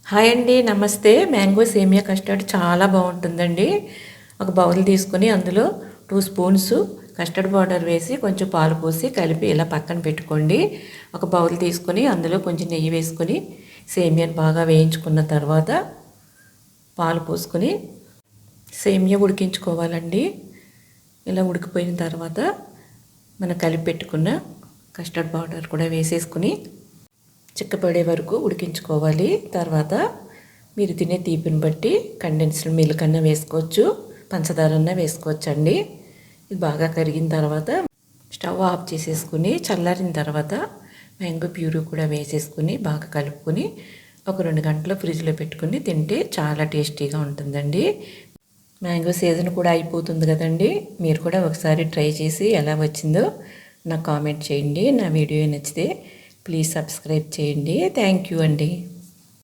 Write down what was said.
Hi అండి, నమస్తే. Mango సేమియా కస్టర్డ్ చాలా బాగుంటుందండి. ఒక బౌల్ తీసుకొని అందులో 2 స్పూన్స్ కస్టర్డ్ పౌడర్ వేసి కొంచెం పాలు పోసి కలిపి ఇలా పక్కన పెట్టుకోండి. ఒక బౌల్ తీసుకొని అందులో కొంచెం నెయ్యి వేసుకొని సేమియాని బాగా వేయించుకున్న తర్వాత పాలు పోసుకొని సేమియా ఉడికించుకోవాలండి. ఇలా ఉడికిపోయిన తర్వాత మనం కలిపి పెట్టుకున్న కస్టర్డ్ పౌడర్ కూడా వేసేసుకుని చిక్కపడే వరకు ఉడికించుకోవాలి. తర్వాత మీరు తినే తీపిని బట్టి కండెన్స్డ్ మిల్క్ అన్న వేసుకోవచ్చు, పంచదార అన్న వేసుకోవచ్చు అండి. ఇది బాగా కరిగిన తర్వాత స్టవ్ ఆఫ్ చేసేసుకుని చల్లారిన తర్వాత మ్యాంగో ప్యూరీ కూడా వేసేసుకుని బాగా కలుపుకొని ఒక 2 గంటలు ఫ్రిడ్జ్లో పెట్టుకుని తింటే చాలా టేస్టీగా ఉంటుందండి. మ్యాంగో సీజన్ కూడా అయిపోతుంది కదండి. మీరు కూడా ఒకసారి ట్రై చేసి ఎలా వచ్చిందో నాకు కామెంట్ చేయండి. నా వీడియో నచ్చితే ప్లీజ్ సబ్స్క్రైబ్ చేయండి. థ్యాంక్ యూ అండి.